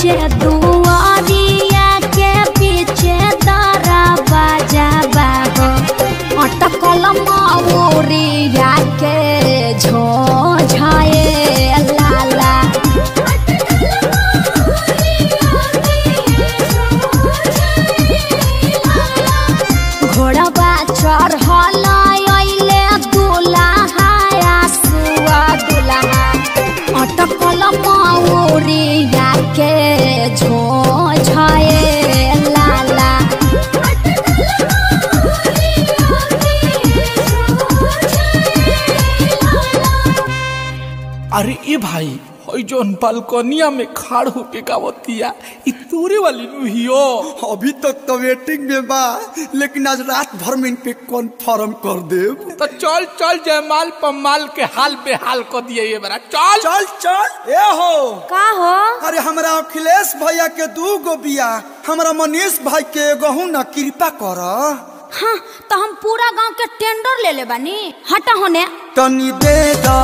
पीछे दुआरिया के पीछे तारा बाजा बाबो अटकल मौरिया के झोझाए लाला घोड़वा चढ़ल अइले दुल्हा सुआ दुल्हा अटकल मौरिया के झोझाए लाला अरे ए भाई जोन बालकोनिया में खाड़ होके गावतिया इ तोरे वाली नुहियो। अभी तक तो वेटिंग में बा, लेकिन आज रात भर में इन पे कन्फर्म कर देब। तो चल चल जयमाल पमाल के हाल बेहाल कर दिए ये बरा। चल चल चल। ए हो का हो? अरे हमरा अखिलेश भैया के 2 गो बिया, हमरा मनीष भाई के एगो ना, कृपा कर। हाँ तो हम पूरा गांव के टेंडर ले ले बानी। हटा होने तनी दे दो,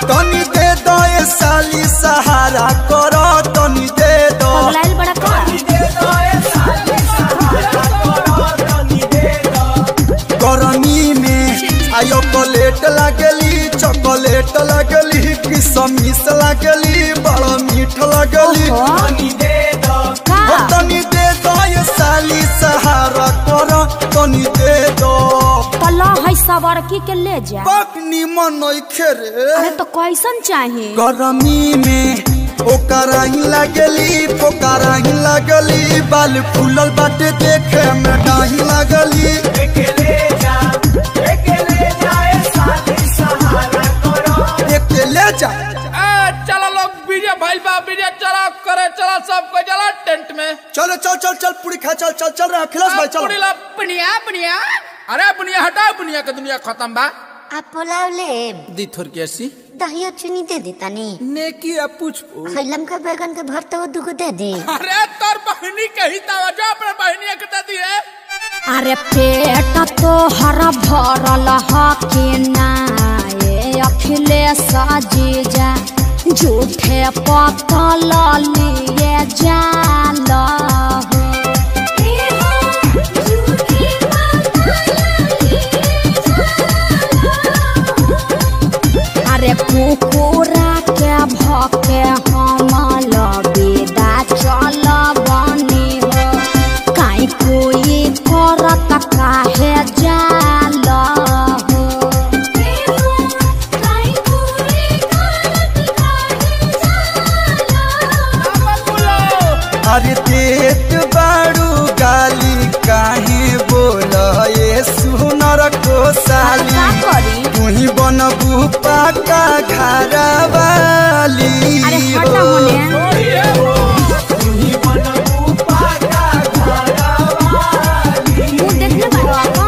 तनी दे दो ये साली सहारा करो, तनी दे दो। पगलाइल बड़ा का? गरमी में आयो चॉकलेट लगली, चॉकलेट लगली, किशमिश लगली, बड़ा मीठ लगली। तनी दे दो, तनी दे दो ये साली सहारा करो, तनी दे दो। पला है सवारकी के ले जा। पकनी मन नइखे रे। अरे तो कैसन चाहिए? गरमी में ओकरा ही लगली, पोकरा ही लगली, बाल फूलल बाटे देखे में डाही लगली। अकेले जा ए साली सहारा करो, अकेले जा। चलो लोग बीजे भाई बा बीजे चला करे, चला सबको चला टेंट में। चलो चल चल चल पूरी खा, चल चल चल रहा अखिलेश भाई चलो। पुनिया पुनिया, अरे पुनिया हटाओ, पुनिया के दुनिया खत्म बा। आप पुलाव ले दी थोर के ऐसी दहिया चुनी दे देता नी नेकी अब पूछ खैलम का बैगन के भरता वो दुगो दे दे। अरे तोर बहनी कही तावा जो अपने बहनी के दे दी है। अरे पेट तो हरा भरल हकी ना ये अखिलेश जीजा, झूठे पकल लिए जाला हो। अरे कुकुरा के भके हम लबेदा चल बनी हो, काई कोई करत काहे जाल हो। अरे देत बारू गाली काहे बोल ये सुनर को साली, तुही बनबू पाका घरा वाली। अरे हटा होने तुही बनबू पाका घरा वाली। वो देखने बाबा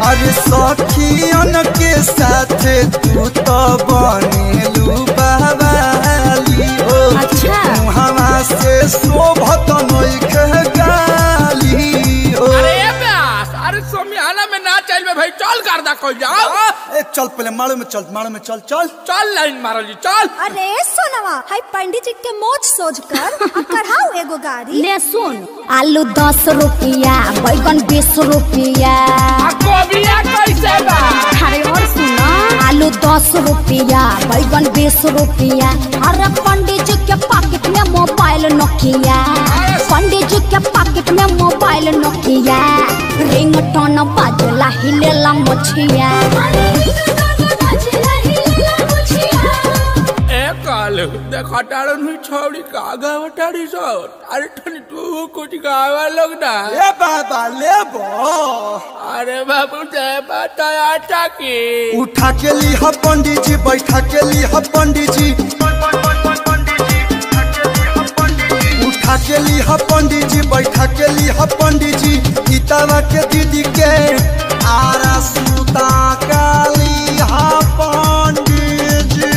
अरे सखियन के साथ तू तो बनेलू बावाली हो। अच्छा हवा से शोभत नइखे गाली हो। अरे प्यास, अरे सोमियाना में ना चल में भाई चल कर दा कोई जाओ। ए चल पहले मारो में चल, मारो में चल चल चल लाइन मारो जी चल। अरे सोनवा हाय पंडित जी के मोच सोच कर कराओ एगो गाड़ी। ले सुन, आलू 10 रुपया, बैगन 20 रुपया। गोबिया कैसे बा? अरे और सुनो, आलू 10 रुपया, बैगन 20 रुपया। अरे पंडित जी के पॉकेट में मोबाइल नोकिया, पंडित जी के पॉकेट में मोबाइल नोकिया, रिंगटोन बाजला हिलेला मछिया। काल देखा टाड़न हुई छौड़ी का गावटाड़ी सो। अरे ठनी तू कुछ गावा लोग ना। ए बाबा ले बो। अरे बाबू दे बताया था कि उठा के ली ह पंडित जी, बैठा के ली ह पंडित जी, उठा के ली ह पंडित जी, बैठा के ली ह पंडित जी। गीतावा के दीदी के आरा सुता काली हा पंडित जी।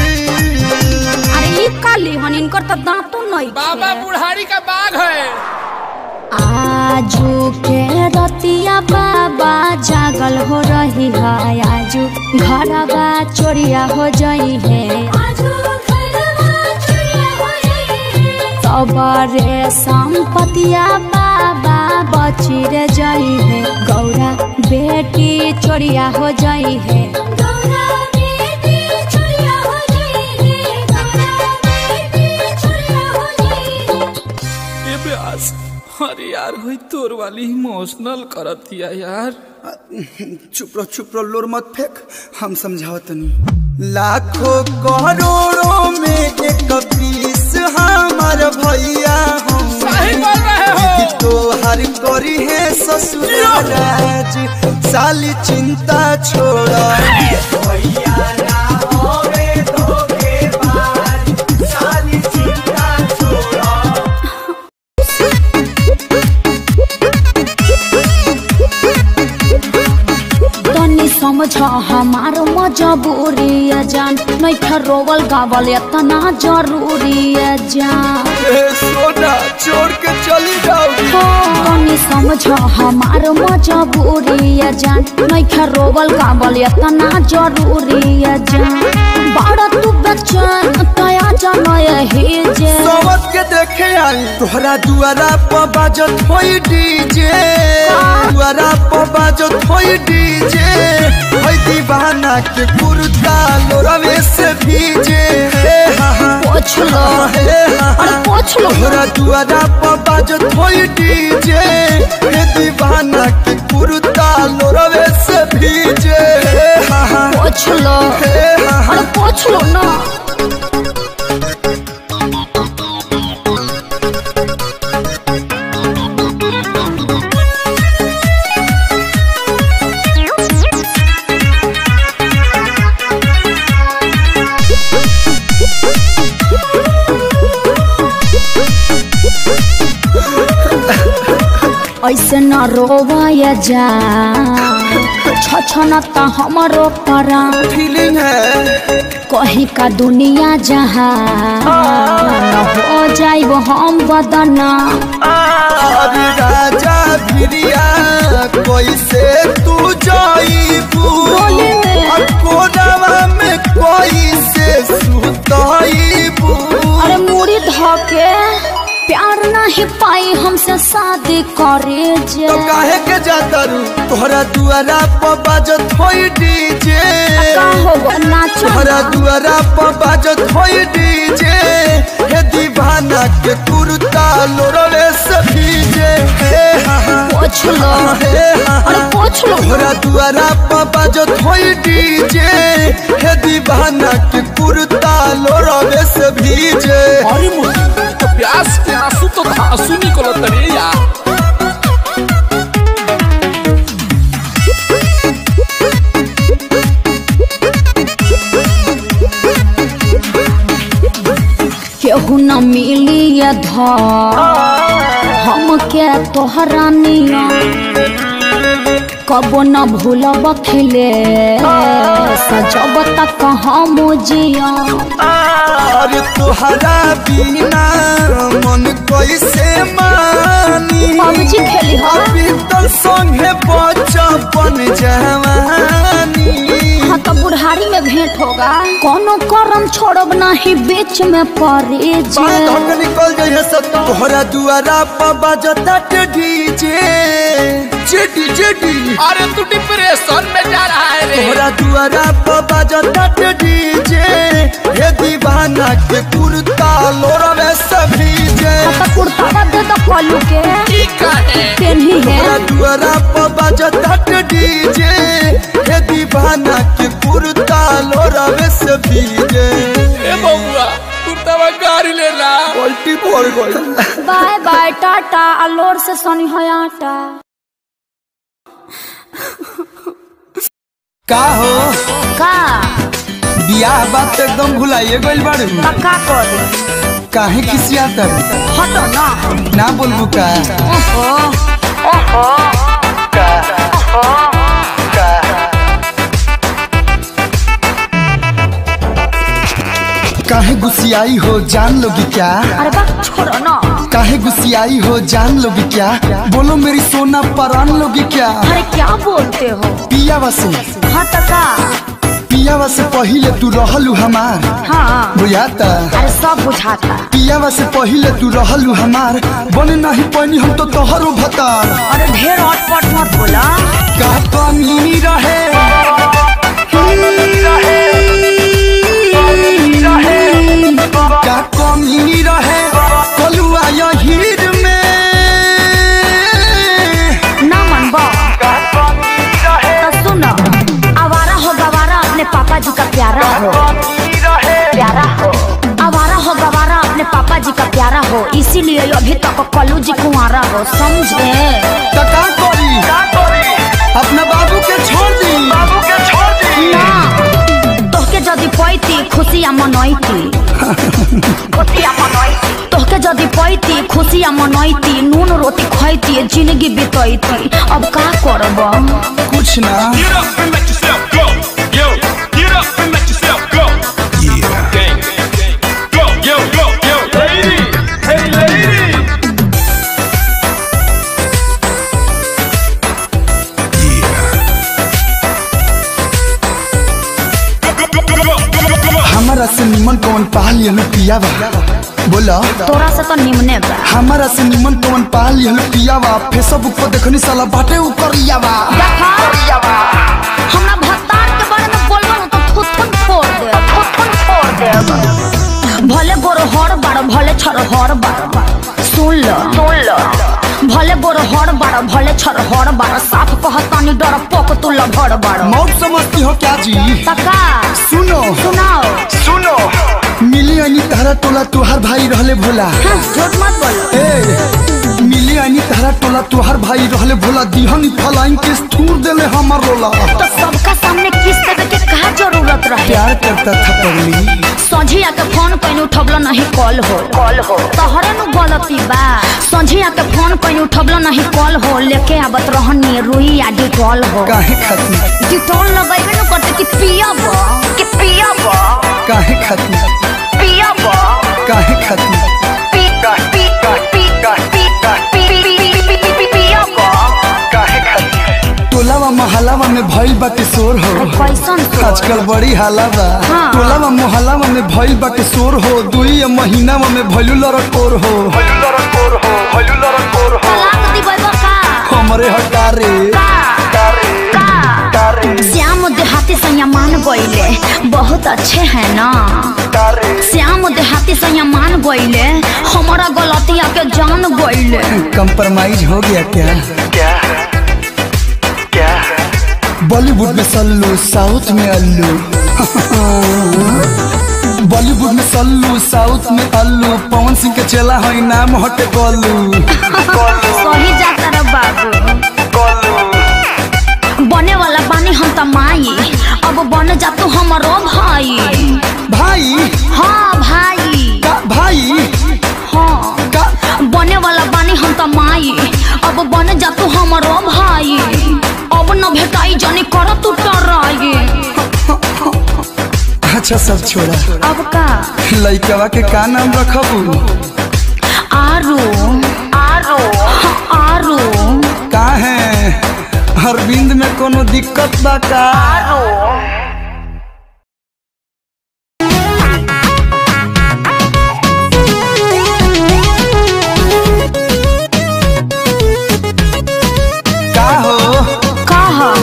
अरे काली हन इनकर तो दांतों नहीं। बाबा बुढ़ारी का बाग है। आजू के रतिया बाबा जागल हो रही है, आजू घरवा चोरिया हो जाई है। सब बरे संपतिया बाबा बची रे जाई है गौरा बेटी चोरिया हो जाई है गौरा बेटी चोरिया हो जाई है गौरा बेटी चोरिया हो जाई है। ये ब्यास अरे यार भाई तोर वाली इमोशनल करत हिया यार। चुप रहो लोर मत फेंक हम समझावत नहीं। लाखों करोड़ों में एक पीस हमार भैया हम सही बोल रहे हो। तो हर करी है ससुराल राज साली चिंता छोड़ा भैया ना होवे धोखेबाज साली चिंता छोड़ा। समझ हमार मजबूरी है जान नहीं खरोवल गावल इतना जरूरी है जान सोना छोड़ के चली जाओगी तनी समझ हमार मजबूरी है जान नहीं खरोवल गावल इतना जरूरी है जान बड़ा तू बेचैन तया जान यही जे समझ के देखे आई तोहरा दुआरा पर बाजत होई डीजे दुआरा पर बाजत होई डीजे होई दीवाना के कुर्ता लोरवे से भीजे पोछ लो अरे पोछ लो तोहरा दुआरा पर बाजत होई डीजे हे दीवाना के कुर्ता लोरवे से भीजे पोछ लो अरे पोछ लो ना। ऐसे न रोवाया जा छछनता हमारो प्राण फीलिंग है कहीं का दुनिया जहाँ न हो जाइब हम बदना अरे राजा भिरिया कैसे तू जाइबू कोनावा में कैसे सुताइबू अरे मुड़ी धके प्यार नहीं पाई हमसे शादी करे जे तो काहे के जाता रू तोहरा दुआरा पर बाजत होई डीजे का हो नाच तोहरा दुआरा पर बाजत होई डीजे हे दीवाना के कुर्ता लोरवे से भीजे पोछ लो अरे पोछ लो तोहरा दुआरा पर बाजत होई डीजे हे दीवाना के कुर्ता लोरवे से भीजे। अरे मुझे तो प्यास के आंसू तो आंसू निकलत रे यार। केहू न मिली ये धर हम के तोहरा निया कबो न भूलब खिले सजब तक हम जिया अरे तोहरा बिना मन कैसे मानी पबजी खेली हो अभी तो संगे बचपन जवानी हाँ तो बुढ़ारी में भेंट होगा कोनो करम छोड़ब नहीं बीच में पड़े जे निकल जाइए सब तोहरा दुआरा पर बाजता डीजे जेडी जेडी अरे तू डिप्रेशन में जा रहा है रे। तोहरा दुआरा पर बाजता डीजे हे दीवाना के कुर्ता लोरवे से भीजे तो कुर्ता दे तो कलू के ठीक है पेन्ही है तोहरा दुआरा पर बाजता डीजे हे दीवाना के कुर्ता लोरवे से भीजे। ए बउआ कुर्ता में गाड़ी लेना उल्टी पड़ गई। बाय बाय टाटा अलोर से सोनी हयाटा का हो का बियाह बात एकदम भुलाइए गइल बाड़ू का करे काहे खिसियाता हटो ना ना बोलबू का ओहो ओहो काहे गुस्सियाई हो जान लोगी क्या अरे बा छोड़ो ना काहे गुस्सियाई हो जान लोगी क्या बोलो मेरी सोना परान लोगी क्या अरे क्या बोलते हो पिया वसे हाँ तो का पियावा से पहले तू रहलू हमार। हाँ बुझाता अरे सब बुझाता। पियावा से पहले तू रहलू हमार, बने नहीं पानी हम तो तोहरो भतार। अरे ढेर अटपट मत बोला। का कमी रहे का कमी रहे कलुआ हीर में ना मन बा तो सुनो, आवारा हो गवारा अपने पापा जी का प्यारा हो, प्यारा हो। आवारा हो गवारा अपने पापा जी का प्यारा हो, इसीलिए अभी तक कलू जी कुंवारा हो, समझे? तो का करी अपना बाबू के छोड़ दी। ना तोहके जदी पैती खुशियाँ मनैती, तोहके जदी पैती खुशियाँ मनैती, नून रोटी खैती जिंदगी बितैती। अब का करब? कुछ ना। Get up and let yourself go. Yo, get up and let yourself go. Yeah. Gang. Go, yo, lady. Hey, lady. हमारा से निमन कौन पाल यलू पियावा? बोला तोरा से तो निमने बा। हमारा से निमन कौन पाल यलू पियावा? फेसबुक पर देखनी साला बाटे उ करियावा। देखा हमरा भत्तार के बारे में बोलबो न तो थुथुन फोड़ दे। भले गोर हर बार भले छर हर बार, सुन ल भले गोर हर बार भले छर हर बार, साफ कहतानी डर पोक तू लभर बार। मौत समझती हो क्या जी? तका सुनो मिली आनी तारा टोला तुहार भाई रहले भोला। हाँ, झूठ मत बोलो। ए मिली आनी तारा टोला तुहार भाई रहले भोला, दिहनी फलाइन के थूर देले हमर रोला। तो सबका सामने किस तरह के कहा जरूरत रहे? प्यार करता था पगली। संझिया के फोन कहीं उठबलो नहीं कॉल हो तोहरे नु गलती बा। संझिया के फोन कहीं उठबलो नहीं कॉल हो, लेके आवत रहनी रुई या डिटॉल हो। काहे खाती? डिटॉल लगाइबे न करते कि पियब काहे खाती? काहे खाती? टोलावा महलावा में भइल बाटे शोर हो, कैसन आजकल बड़ी हालावा। हाँ। टोलावा मोहल्लावा में भइल बाटे शोर हो, 2 महीनावा में भइलू लड़कोर हो। तलाक दिबैबो का? हमरे हकारे श्याम देहाती सैया मान गईले, बहुत अच्छे हैं ना। श्याम देहाती सैया मान गईले, हमारा गलतिया के जान गईले। कंप्रोमाइज हो गया क्या? बॉलीवुड में सल्लू साउथ में अल्लू। बॉलीवुड में सल्लू साउथ में अल्लू, पवन सिंह के चेला है नाम हटे गोलू। सही जाता रे बाबू। बने वाला बानी हम त माई, अब बन जा तू हमारो भाई। हाँ भाई। का भाई? हाँ का? बने वाला बानी हम त माई, अब बन जा तू हमारो भाई। अब न भेटाई जानी कर तू टराई। अच्छा सब छोड़ा, अब का? लइकवा के का नाम रखबू? आरू। आरू का है अरविंद में कोनो दिक्कत बा का?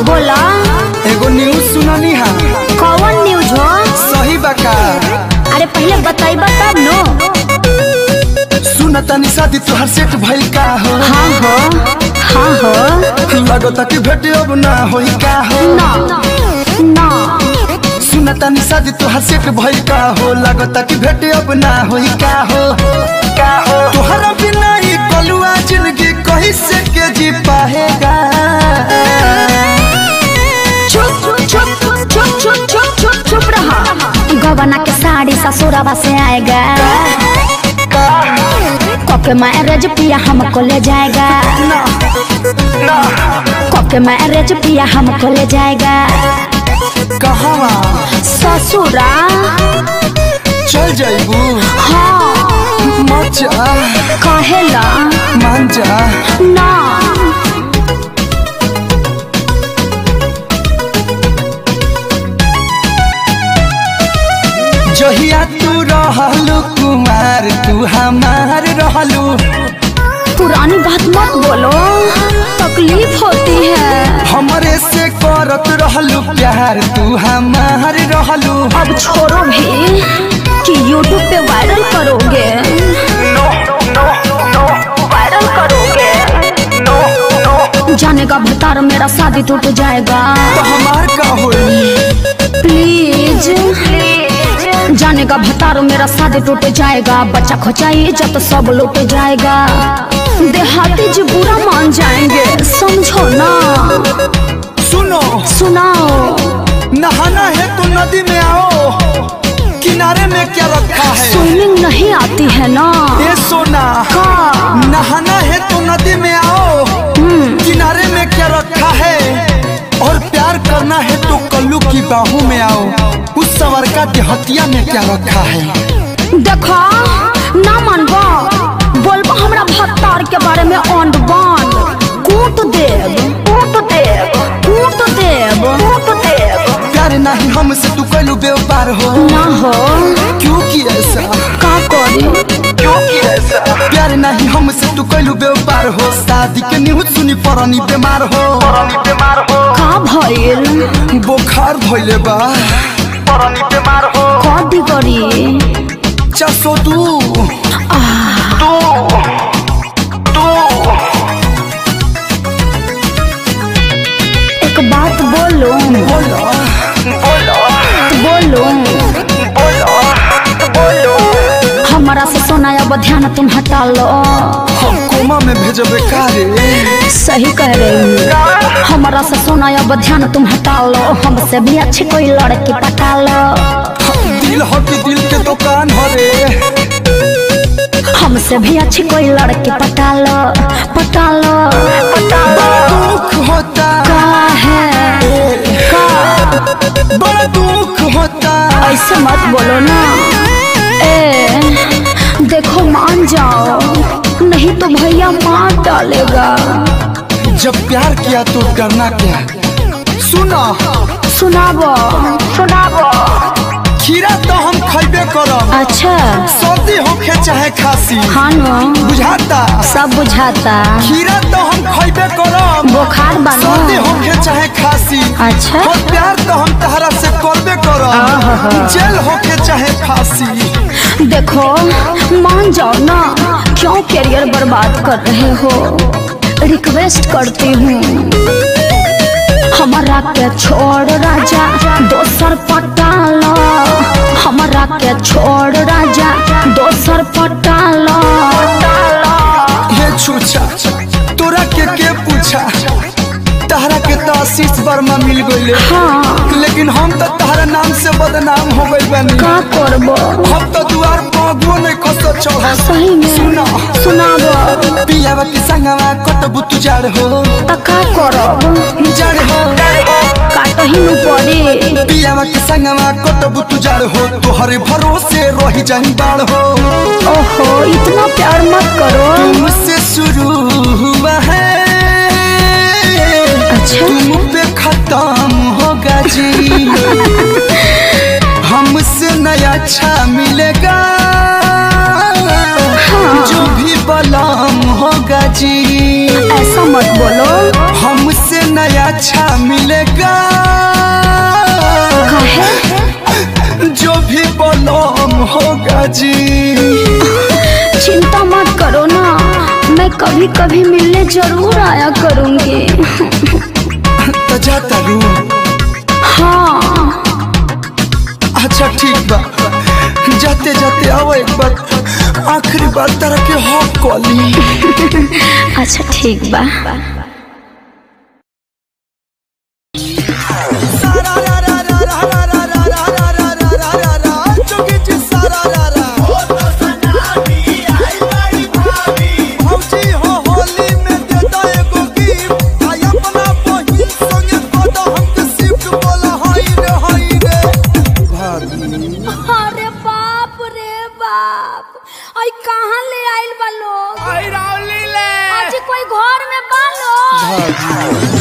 बोला। एगो न्यूज सुनानी हा। कौन न्यूज हो? सही बा का? अरे पहले बताइबा तब नो। सुनतानी शादी तोहर सेट भइल का हो? हाँ हो लगता कि भेट अब ना होई का हो? ना सुनतानी शादी तोहर सेट भइल का हो, लगता कि भेट अब ना होई का हो? तोहरा बिना ही कलुआ जिंदगी कहीं से के जी पाएगा? चुप रहा। गबना के साड़ी ससुरवा से आएगा, कोके मैरिज पिया हमको ले जाएगा। कोके मैरिज पिया हमको ले जाएगा। कहाँ? ससुरा। चल जाइबू? हाँ। मजा कहेला मान जा ना। रहलू कुमार तू हमार रहलू। पुरानी बात मत बोलो, तकलीफ होती है। हमरे से करत रहलू प्यार तू हमार रहलू। अब छोड़ो भी कि यूट्यूब पे वायरल करोगे। वायरल करोगे। जानेगा भतार मेरा शादी टूट जाएगा। तो हमार का होई? प्लीज जानेगा भतार मेरा शादी टूट जाएगा। बच्चा खोचाई इज्जत सब लूट जाएगा। देहाती जी बुरा मान जाएंगे, समझो ना। सुनो सुनाओ। नहाना है तो नदी में आओ, किनारे में क्या रखा है? स्विमिंग नहीं आती है ना। ये सोना का नहाना है तो नदी में आओ, किनारे में क्या रखा है? और प्यार करना है तो कल्लू की बाहों में आओ, उस सवर का देहतिया में क्या रखा है? देखो ना मानबो, बोलबो हमरा भत्तार के बारे में ओंड बंद। कूट देव कूट देव कूट देव कूट देव। प्यार नहीं हमसे तू कल्लू बेवपार हो ना हो। क्यों की ऐसा? का करी? क्यों की ऐसा? प्यार नहीं हमसे तू कल्लू बेवपार हो। शादी के न्यूज़ सुनी परनी बीमार हो। का भइल? बुखार भइले बा। परनी बीमार हो। कदी करी? 402 एक बात बोलो बोलो बोलो बोलो। हमारा से सोना अब ध्यान तुम हटा लो। हम कोमा में भेजबे कारे। सही कह रही हूँ। हमारा से सोना अब ध्यान तुम हटा लो। हमसे भी अच्छी कोई लड़की पटा लो। दिल हो कि दिल के दुकान हो रे। हमसे भी अच्छी कोई लड़की पटा लो पटा लो पटा लो। दुख होता का है का? बड़ा दुख होता। ऐसे मत बोलो ना। देखो मान जाओ, नहीं तो भैया मार डालेगा। जब प्यार किया तो डरना क्या? सुना सुनाबो सुनाबो। खीरा तो हम खैबे करब। अच्छा सर्दी होखे चाहे खांसी। हाँ नो बुझाता? सब बुझाता। खीरा तो हम खैबे करब। बुखार बनो। सर्दी होखे चाहे खांसी। अच्छा और प्यार तो हम तहरा से करबे करब, जेल होखे चाहे फांसी। देखो मान जाओ ना, क्यों करियर बर्बाद कर रहे हो? रिक्वेस्ट करती हूँ, हमारा के छोड़ राजा दोसर पटा लो। हमारा के छोड़ राजा दोसर पटा लो। ये छूछा तोरा के पूछा? तहरा के तो आशीष वर्मा मिल गईले। हाँ लेकिन हम तो तहरा नाम से बदनाम हो गई बनी। का करबो? हम तो द्वार पगो नहीं खसो चढ़ा। सही में सुना सुनाबो। पियावा की संगवा कटबू तू जाड़ हो। त का करब? जाड़ हो काटही न पड़े। पियावा की संगवा कटबू तू जाड़ हो। तोहरे भरोसे रही जाही बाड़ हो। ओहो इतना प्यार मत करो। तुमसे शुरू हुआ है, अच्छा तुम पे खत्म होगा जी। हमसे नया अच्छा मिलेगा, हाँ। जो भी बलम होगा जी। ऐसा मत बोलो। हमसे नया अच्छा मिलेगा, जो भी बलम होगा जी। चिंता मत करो ना, मैं कभी कभी मिलने जरूर आया करूंगी। तो जाता रू। हाँ अच्छा ठीक बा, जाते जाते आओ एक बार आखिरी बार तरह के हॉक कॉली। अच्छा ठीक बा।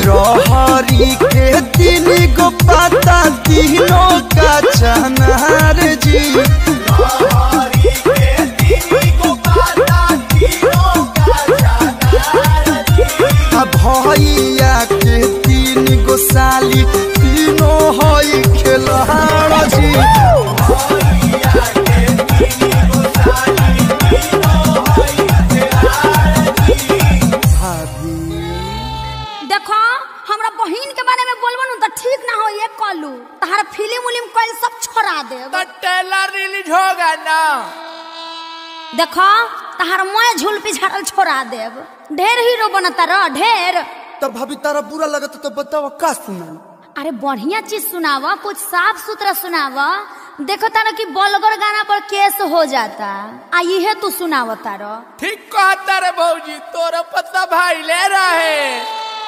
रहरी के तीन गो पाता तीनों का चनार जी। देखो तहार मैं झुलपी झाड़ल छोड़ा देव। ढेर हीरो बनता रह ढेर। तब भाभी तारा बुरा लगता तो बताओ का सुना। अरे बढ़िया चीज सुनावा, कुछ साफ सुथरा सुनावा। देखो तारा कि बलगर गाना पर केस हो जाता। आ ये तू सुनावा तारा। ठीक कहता रे भौजी, तोरा पता भाई ले रहे।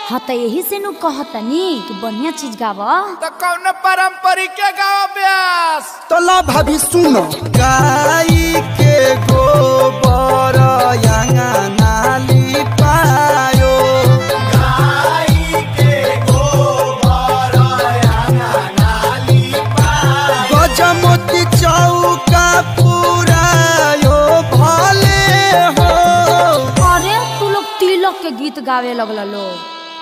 हाँ तो यही से नु कहतनी कि बढ़िया चीज गावा। तो कौन पारंपरिक के गावा ब्यास। तो ला भाभी सुनो। गाई के गोबर अंगना लिपायो, गजमोती चौका पुरायो भले हो। अरे तू लोग तिलक के गीत गावे लगल लोग,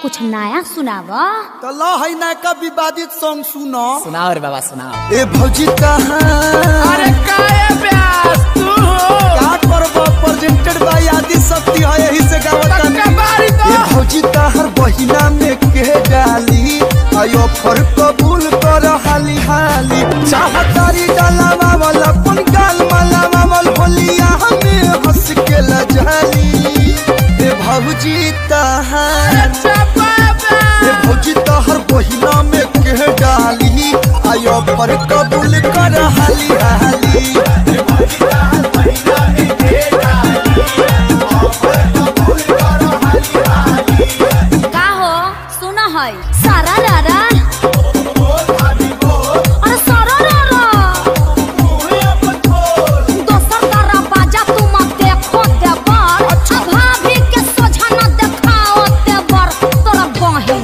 कुछ नया सुनावा। तो ला है ना का विवादित सॉन्ग सुनो। सुनाओ रे बाबा सुनाओ। ए भौजी कहाँ। अरे काहे ब्यास तू का करबो, प्रेजेंटेड बाय आदि शक्ति है, यही से गावता नहीं। ए भौजी ताहर बहिना में के डाली, आयो फर कबूल कर हाली हाली। चाहतारी डालावा वाला पन गाल मालावा वाल होलिया हमें हंस के लजाली। ए भौजी ताहर, ए भौजी ताहर बहिना में के डाली, आयो फर कबूल कर हाली हाली। का हो सुना है सारा रारा। अरे सारा रारा दोसर तारा बाजा तू मत देखो देवर। भाभी के सोझा न देखाओ देवर तोरा बहिन।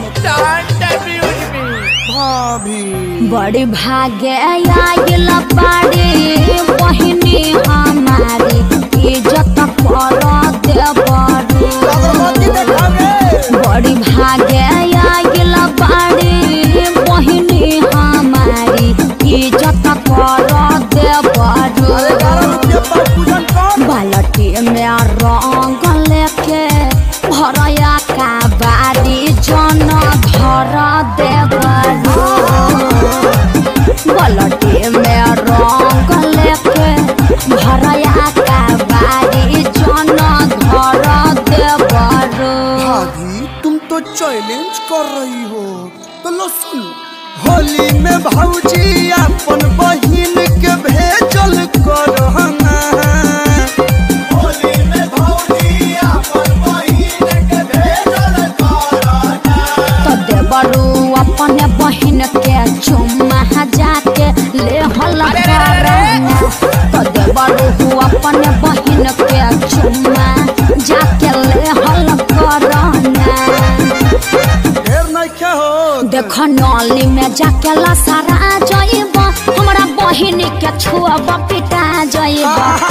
भाभी बड़ी भागे आइल बाड़ी बहिनी हमारी, इज्जत कर देवर। बड़ी भागे आइल बाड़ी बहिनी हमारी, इज्जत कर देवर। बाल्टी में रंग लेके भरया का बारी जन धर देवर। बाल्टी में रंग लेके भरया का बारी जन धर देवर। भाभी तुम तो चैलेंज कर रही हो। तो लो सुन। होली में भौजी अपन बहिन के भेजल करहना। होली में भौजी अपन बहिन के भेजल करहना। तो देवरू अपने बहिन के चुम्मा जाके ले हल करना। तो देवरू अपने बहिन के चुम्मा जाके ले हल करना। ढेर नहीं क्या हो। देख नली में जाके लसरा जइब, हमरा बहिन के छुअब पिटा जइब।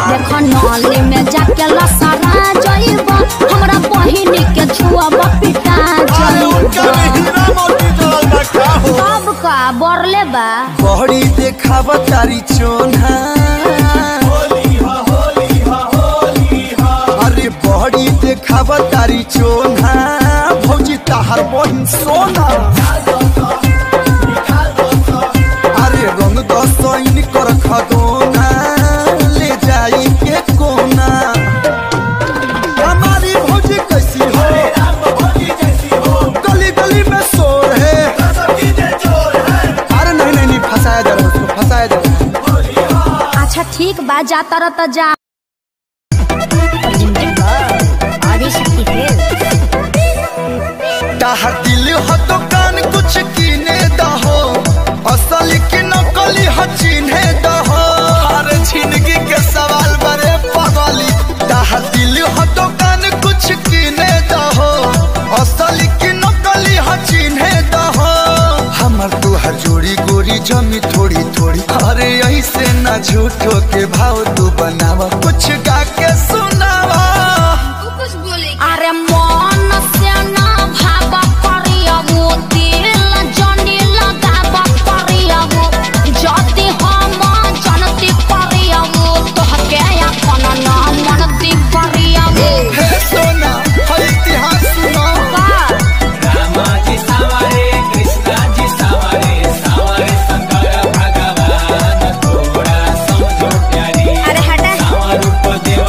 देख नली में जाके लसरा जइब, हमरा बहिन के छुअब पिटा जइब। सब का बरले बा बड़ी देखाव तारी चोन्हा। अरे बड़ी देखाव तारी चोन्हा, भौजी ताहर बहिन सोना। अरे रंग दसैन कर खदोना, ले जाई के कोना। हमारी भौजी कैसी हो, गली गली में शोर है। अरे नहीं नहीं नहीं, फंसाया जा रहा है उसको, फंसाया जा रहा है। अच्छा ठीक बा, जाता रहता जा। ताहर दिल हो दुकान कुछ कीने दहो, असल की नकली हो चिन्हे दहो। हर जिंदगी के सवाल बड़े पगली। ताहर दिल हो दुकान कुछ कीने दहो, असल की नकली हो चिन्हे दहो। हमर तुहर जोड़ी गोरी जमी थोड़ी थोड़ी। अरे ऐसे ना झूठो के भाव तू बनावा, कुछ गा के सुनावा। अरे मन से ना भाव करियबो, दिल जनी लगाव करियबो। जदी हम जनती करियबो, तोहके अपन ना मनती करियबो। हे सोना हर इतिहास सुनो। रामा जी सावरे कृष्णा जी सावरे, सावरे शंकर भगवान थोड़ा समझो प्यारी। अरे हटा। सावर रूप देव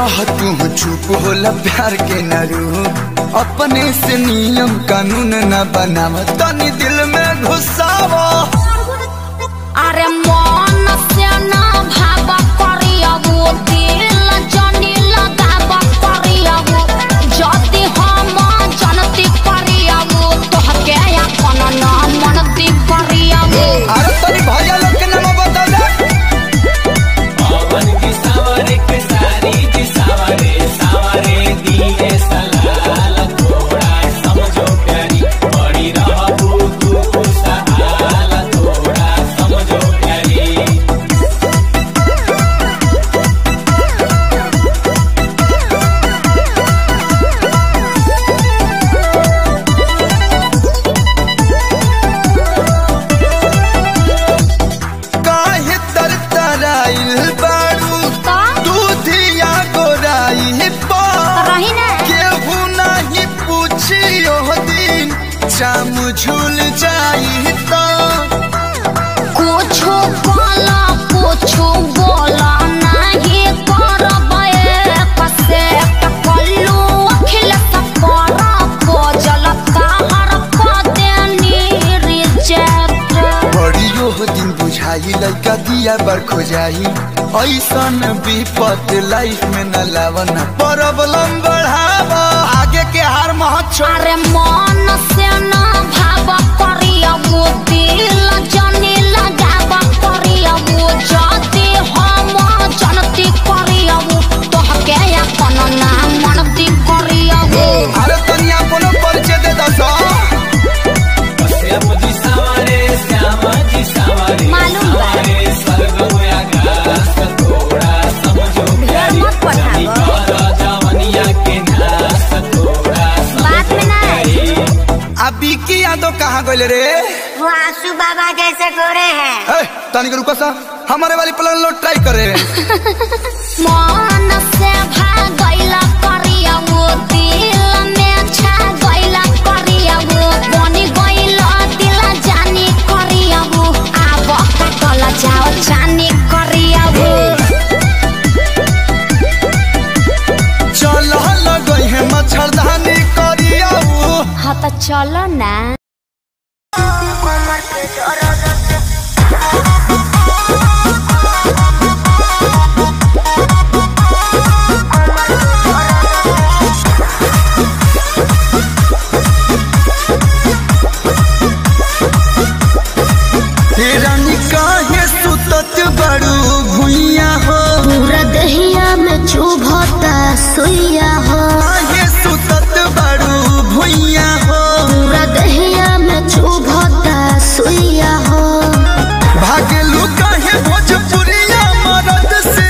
रह तू चुप होला प्यार के नरू अपने से नियम कानून न बनाव तनी दिल में घुसावा अरे मन से ना भावा करिया वो दिल जानी लगावा करिया वो जदी हम जनती करिया वो तो हके अपन ना मनती करिया वो अरे तनी भैया लोग के नाम बता दे पवन की सावरे के सारी जी सावरे सावरे दिए सलाल थोड़ा समझो प्यारी बड़ी रहबू तू खुशहाल थोड़ा समझो प्यारी काहे तरतराइल बारू दूधिया गोराई पा रही ना केहू नहीं पूछियो दिन चाम झूल जाई तो कुछो बोला नहीं करबे कसे कल्लू अखिल सपरा को जलता हर को देनी रिजेक्ट बड़ियो दिन बुझाई लइका दिया बर खोजाई ऐसन विपत लाइफ में न लावना प्रॉब्लम बढ़ावा आगे के हार महत छोड़ अरे मन से ना भावा करिया वो दिल जानी लगावा करिया वो जाती हम जनती करिया वो तो हके अपन ना मनती करिया वो अरे तनिया कोनो परिचय दे दस श्याम जी सावरे श्याम जी सावरे मालूम बा। सावरे स्वर्ग में आकाश थोड़ा समझो प्यारी मत पढ़ावो। जानी कर जवनिया के नाश थोड़ा बात में ना अभी की यादो कहाँ गइल रे वो आंसू बाबा जैसे गोरे हैं। ए तनिक रुको सा हमारे वाली प्लान लो ट्राई करे मन से भागैला करिया वो दिल में छा गइला करिया वो बनी गइला दिल जानी करिया वो आब कटल जाओ जानी करिया वो चल लगई है मच्छरदानी करिया हाँ तो चलो ना रानी काहे सुतत बड़ू भुइया हो पूरा दहिया में चुभता सुइया हो काहे सुतत बड़ू भुइया हो पूरा दहिया में चुभता सुइया हो भागेलू काहे भोजपुरिया मरद से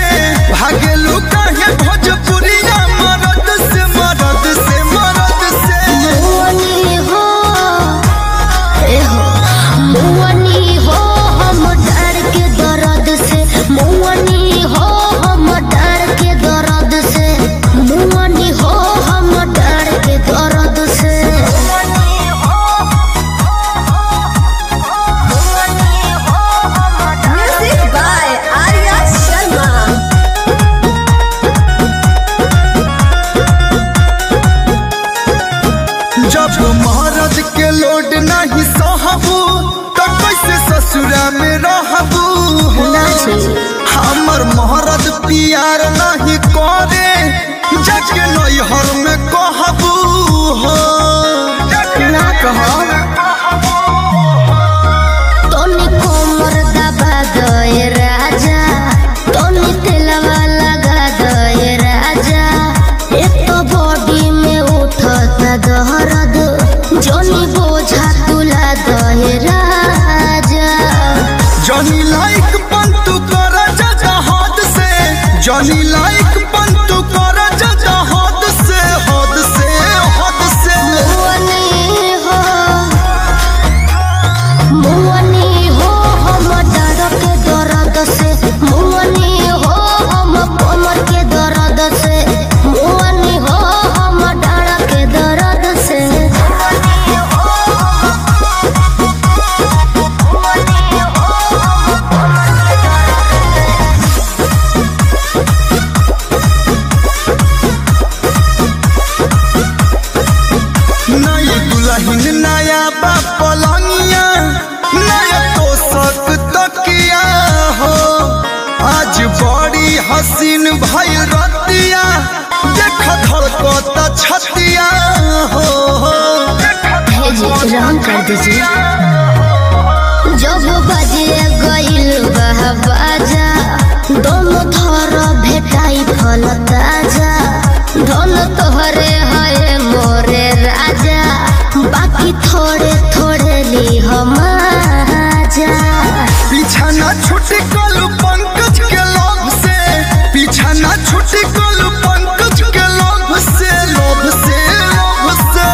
भागेलू काहे भोजपुरिया मरद से मरद से मरद से मुअनी हो ए हो मुअनी हो हम डर के दर्द से मुअनी हो हम डर के दर्द से मुअनी हो हम डर के दर्द से म्यूजिक बाय आर्या शर्मा। जब महाराज के लोड नहीं सहबू तो कैसे ससुरा में रहबू हमर महाराज प्यार नहीं करे जाके नैहर में कहबू हो ना कहो तोनी कोमर दबा दे राजा तोनी तेलवा लगा दे राजा एक तो बॉडी में उठता दर्द जोनी बोझा तुला दे राजा जनी लाइक पंतु कर जा हाथ से जनी लाइक पंतु कर जा हाथ से हद से हद से मुअनी हो हम डर के दर्द से मुअनी हो हम कमर के दर्द से मुअनी हो हम डर के दर्द से हसीन भइल रतिया देख धड़कता छतिया हो रंग कर दीजिए जब बजे गइल बाजा दोनों थर भेटाई फल ताजा धन तोहरे है मोरे राजा बाकी थोड़े थोड़े ली हम आजा पीछा ना छूटी कलू पंकज के लोभ से पीछा ना छूटी कलू पंकज के लोभ से लोभ से लोभ से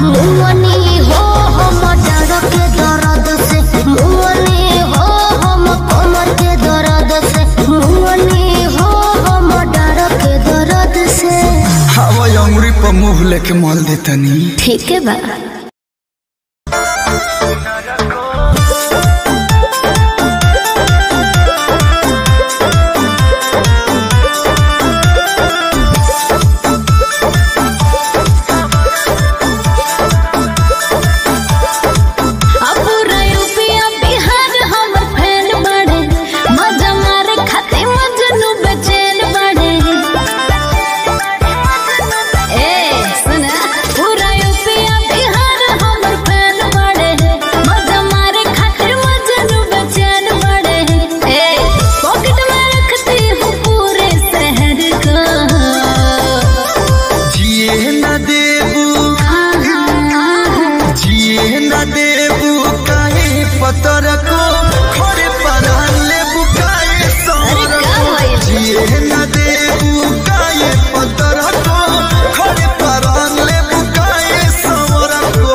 मुअनी हो हम डर के दर्द से मुअनी हो हम कमर के दर्द से मुअनी हो हम डर के दर्द से हवा अंगुरी पर मुंह लेके मल देतनी ठीक है बा पतर को खड़े परान ले बुकाए सर को जिए न दे बुकाए पतर को खड़े परान ले बुकाए सर को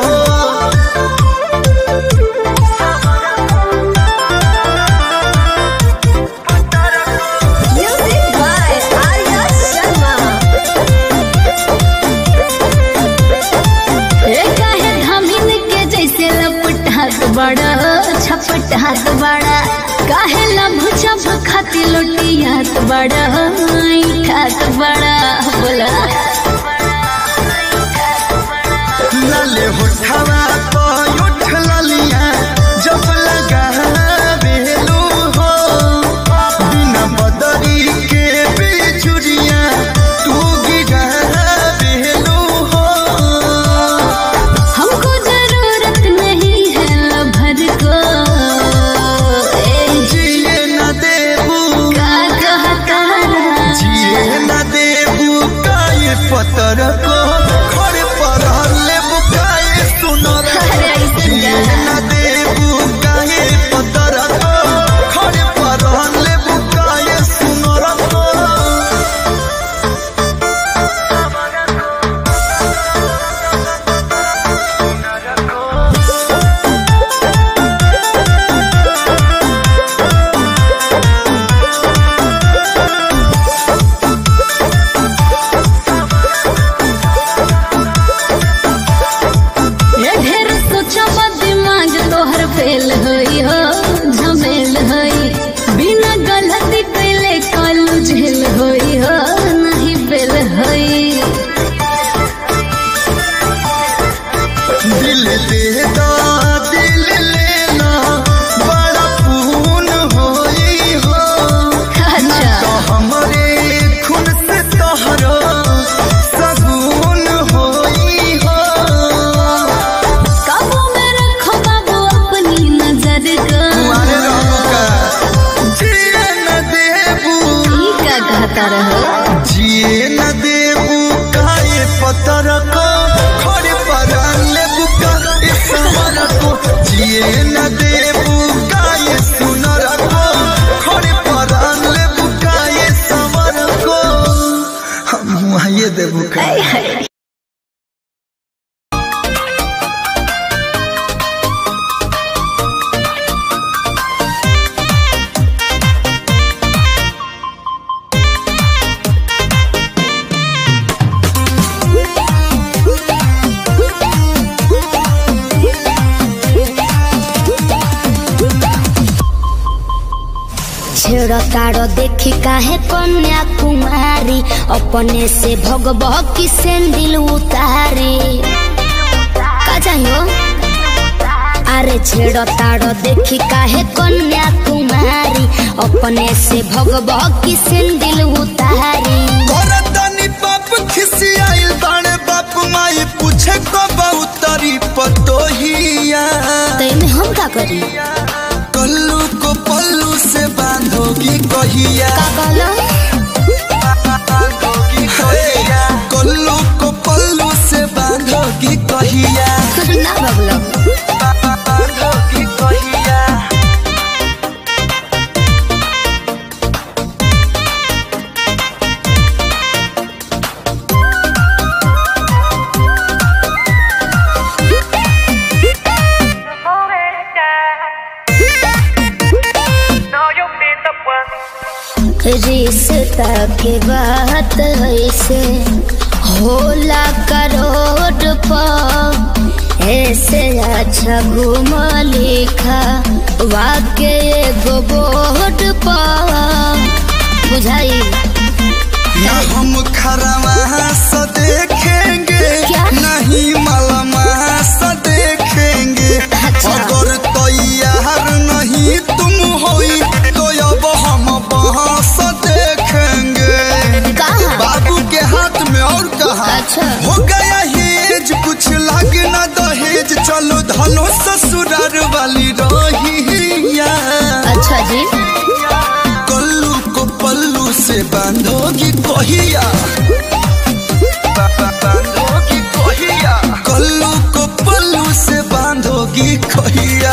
म्यूजिक बाय आर्या शर्मा। काहे धामिन के जैसे लपटात बड़ा छपटात बड़ा काहे लभ छप खाती लोटियात बड़ा ठात बड़ा बोला लाले होठवा तो उठ ललिया जब लगा बेलू हो बिना बदरी के बिचुरिया तू गिरा बेलू हो हमको जरूरत नहीं है लभर को जिए न देबू का कहता जिए न देबू काये पतर को खड़े पर ले बुकाए सुनर जिए न देबू काये पतर को खड़े पर ले बुकाए सुनर को ये ढेर सोचा दिमाग तोहर फेल होई हो झमेल होई बिना गलती कैले कालू झेल होई हो नहीं बेल होई दिल दे दा दिल लेना बड़ा पून होई हो अच्छा तो हमरे खून से तोहरो सगुन होई हो काबू में रखो बाबू अपनी नजर को तुम्हारे रंग का जिए न देबू ई का कहता रहो जिए न देबू काये पतर को खड़े परान ले बुका इस समर को जिए न देबू काये सुनर को खड़े परान ले बुका ये समर को हम वहाँ ये देबू का छेड़ताड़ो देखी काहे कन्या कुमारी अपने से भगबह की सेंडिल उतारी का चाहिए अरे छेड़ो ताड़ो देखी काहे कन्या कुमारी अपने से भगभग की सिंदिल उतारी करतनी बाप खिसियाइल बाणे बाप माई पूछे कब उतरी पतोहिया तैने हम का करी कल्लू को पल्लू से बांधोगी कहिया का कहलो कल्लू को पल्लू से बांधोगी कहिया ना बबलो बांधोगी कहिया रिश्ता के बात ऐसे होला करोड़ पर ऐसे अच्छा घूम लिखा वाके एगो बोर्ड पर बुझाई ना हम खरवा से देखेंगे क्या? नहीं मलमा से देखेंगे अच्छा। अगर तैयार नहीं तुम होई तो अब हम वहाँ से देखेंगे कहाँ? बाबू के हाथ में और कहा अच्छा। हो गया हेज कुछ लग ना दहेज चलो धनो ससुरार वाली रहिया अच्छा जी कल्लू को पल्लू से बांधोगी कहिया बांधोगी कहिया कल्लू को पल्लू से बांधोगी कहिया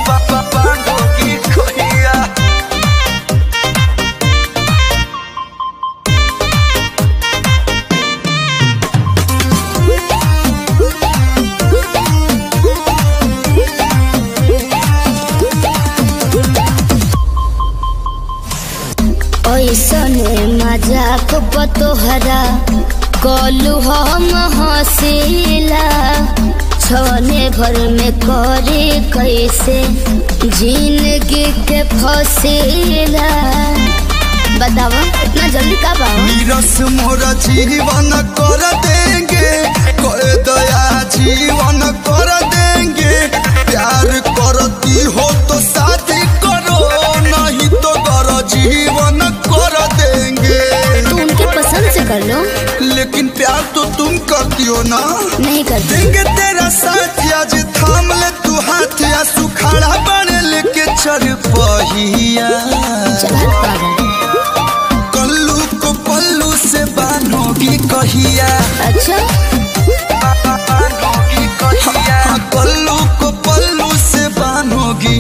बांधोगी कहिया ऐसने मजाक पतोहरा कलू हम हसीला छने भर में करे कैसे जिंदगी के फसीला बताओ इतना जल्दी का पाओ नीरस मोरा जीवन कर देंगे कोई दया जीवन कर देंगे प्यार करती हो तो शादी करो नहीं तो कर जीवन कर देंगे तो उनके पसंद से कर लो लेकिन प्यार तो तुम करती हो ना नहीं करती देंगे तेरा साथ आज थाम ले तू हाथ या सुखाड़ा बने लेके चल पहिया चल पागल कल्लू को पल्लू से बांधोगी कहिया अच्छा हाँ, कल्लू को पल्लू से बांधोगी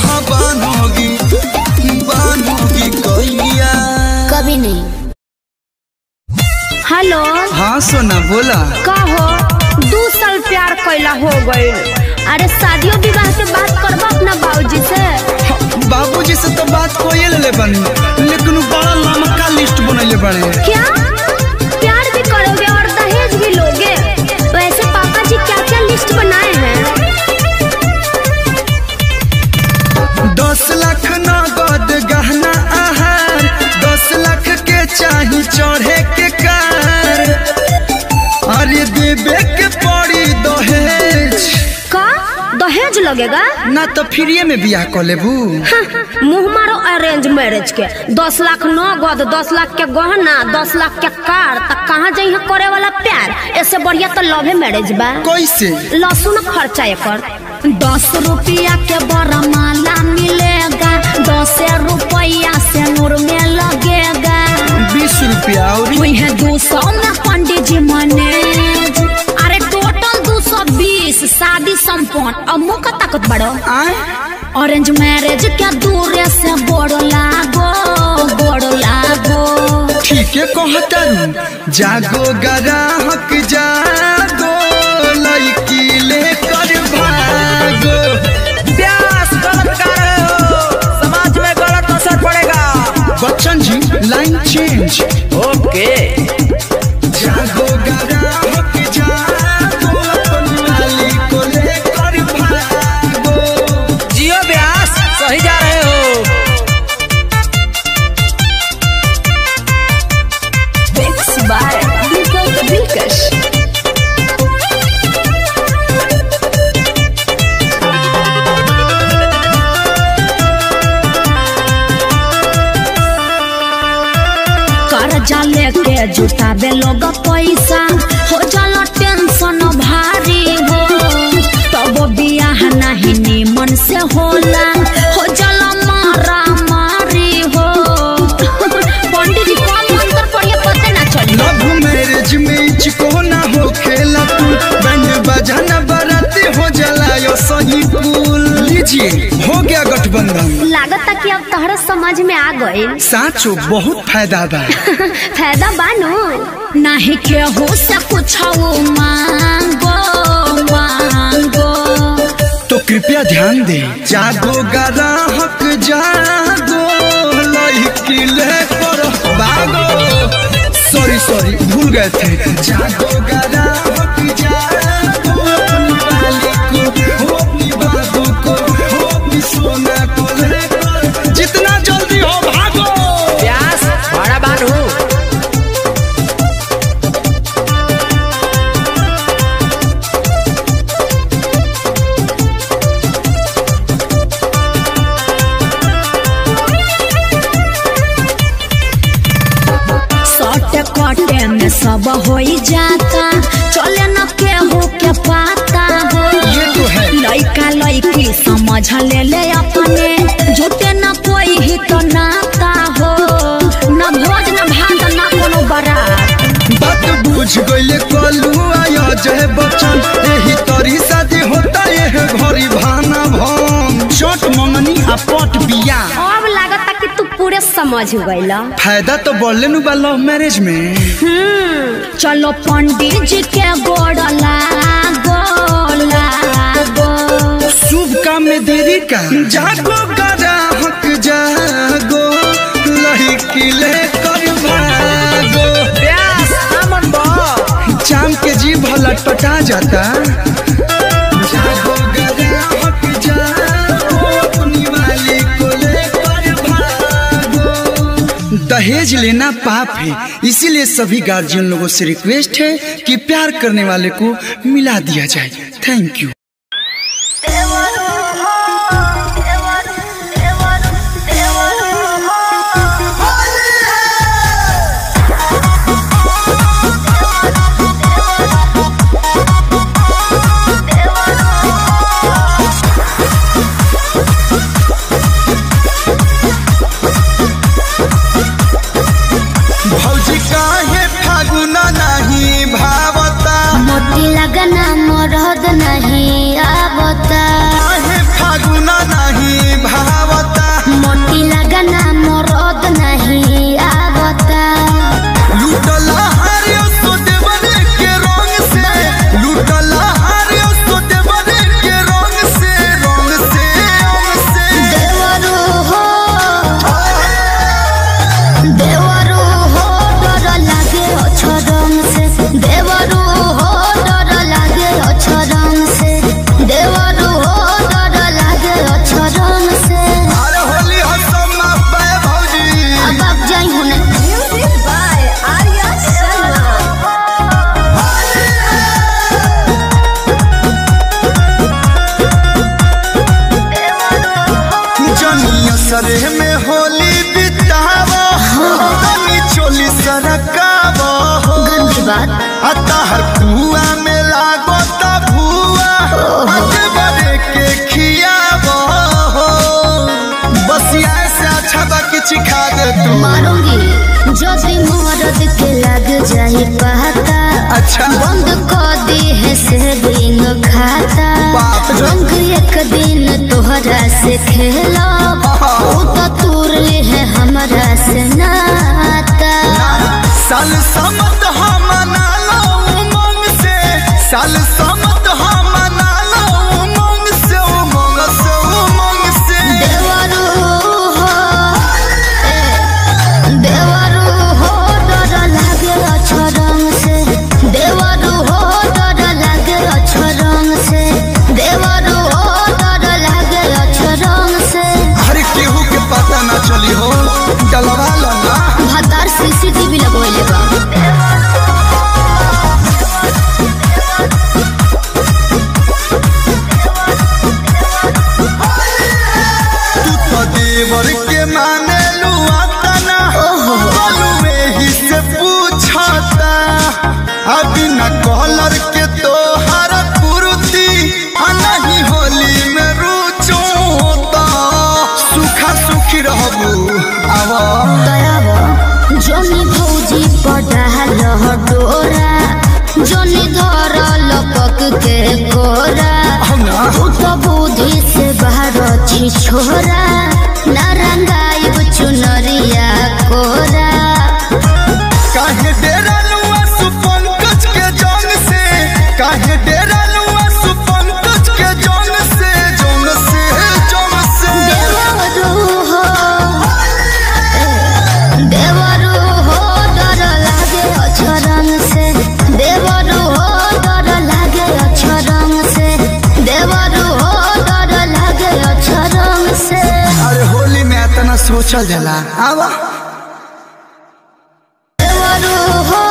हाँ बांधोगी बांधोगी कहिया कभी नहीं हेलो हाँ सोना बोला का हो 2 साल प्यार कैला हो गई अरे शादियों विवाह के बात करबो अपना बाबूजी से बाबूजी से तो बात कोई ले बनी लेकिन बड़ा लंबा लिस्ट बनैले बड़े क्या प्यार भी करोगे और दहेज भी लोगे वैसे पापा जी क्या क्या लिस्ट बनाए हैं 10 लाख नगद गहना आहार 10 लाख के चाही चढ़े के कार अरे देवे के पड़ी दहेज का दहेज लगेगा ना तो फ्रीए में बियाह कर लेबू मुँह मारो अरेंज मैरिज के 10 लाख नगद 10 लाख के गहना 10 लाख के कार तक कहाँ जाइए करे वाला प्यार ऐसे बढ़िया तो लव मैरिज बा कैसे लहसुन खर्चा एकर 10 रुपया के बड़ा माला मिलेगा 10 रुपया से नूर में लगेगा 20 रुपया और वही 200 में पंडित जी मैनेज अरे टोटल 220 शादी संपन्न अब मुँह का ताकत बढ़ो ऑरेंज मैरिज के दूर से बोड़ लागो ठीक है कहता जागो ग्राहक जागो लड़की लेकर भागो प्यास गलत कर रहे हो समाज में गलत असर पड़ेगा बच्चन जी लाइन चेंज ओके जागो ग्राहक जागो लाली को लेकर भागो जियो व्यास सही जा रहे हो चंदा लेके जुटाबे लोग पैसा हो जाला टेंशन भारी हो तब बियाह नहीं निमन से होला हो जाला मारा मारी हो पंडित जी कौन मंत्र पढ़िए पता ना चली लव मैरिज में चिको ना हो खेला तू बैंड बजाना बराती हो जाला यो सही पुल लीजिए हो गया गठबंधन लागत कि अब तहरा समझ में आ गए साचो बहुत फायदा बा फायदा बानो नहीं केहू से कुछ मांगो मांगो तो कृपया ध्यान दे जागो ग्राहक जागो लड़की लेकर भागो सॉरी भूल गए थे जागो ग्राहक जागो अपनी मालिक को अपनी बाबू को अपनी सोना को लेकर जितना जल्दी हो भागो प्यास बड़ा बानू कटे में सब हो जाता चले न केहू के पाता हो ये तो है लड़का लड़की समझ ले अपने झूठे न कोई ही तो नाता हो न भोज न भात न कोनो बारात बात बुझ गइले कलू आया जय बच्चन यही तरी शादी होता है घरी भाना भम चोट मंगनी आ पट बिया अब लागत कि तू पूरे समझ गइला फायदा तो बढ़ले नु बा लव मैरिज में चलो पंडित जी के गोड़ लागो लागो शुभ काम में देरी का जागो ग्राहक जागो लड़की लेकर भागो प्यास अमन बा चाम के जीभ लटपटा जाता जागो ग्राहक जागो अपनी वाली को लेकर भागो दहेज लेना पाप है इसीलिए सभी गार्जियन लोगों से रिक्वेस्ट है कि प्यार करने वाले को मिला दिया जाए थैंक यू लगना मरद नहीं आवता फागुना नहीं भावता मोटी लगना मरद नहीं आवता लूटला हरियो तो देवरे के रंग से लूटला हरियो तो देवरे के रंग से देवरू हो डर लागे अछरम से देवरू हो अरे होली हसम पे भौजी अब आप जाई होने म्यूजिक बाय आर्या शर्मा जनिया सरे में होली बितावा तनी चोली सरकावा गंदी बात अतहर कुआ में लागो ता भुआ आगे बढ़े के खियावा बस ऐसे अच्छा बाकी चिखा दे तू मारूंगी जो भी मरद के लग जाए पता अच्छा बंद कर दी है सेविंग खाता बाप रे। रंग एक दिन तोहरा से खेला वो तो तूर ले है हमारा से नाता साल समत हम मना लो उमंग से साल समत हम मना लो उमंग से उमंग से उमंग से देवरू हो डर लागे अछरम से देवरू हो डर लागे अछरम से देवरू हो डर लागे अछरम से हर केहू के पता ना चली हो डलवा लो ना भतार सीसीटीवी लगोइले बा तू तो देवर के माने लुआ तना बोलू में ही से हई छोरा ना रंगाई चुनरिया कोरा। काहे डेरा लुआ सुपंकज के जंग से, काहे डेरा लुआ सुपंकज के जंग से, जंग से जंग से। देवरू हो डर लागे अछरंग से, देवरू हो डर लागे अछरंग से, देवरू हो डर लागे अछरंग से। अरे होली में इतना सोचल जाला। आवा देवरू हो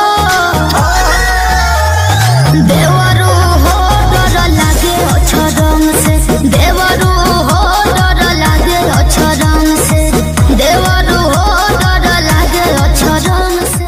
डर लागे अछरंग से, देवरू हो डर लागे अछरंग से, देवरू हो डर लागे अछरंग से।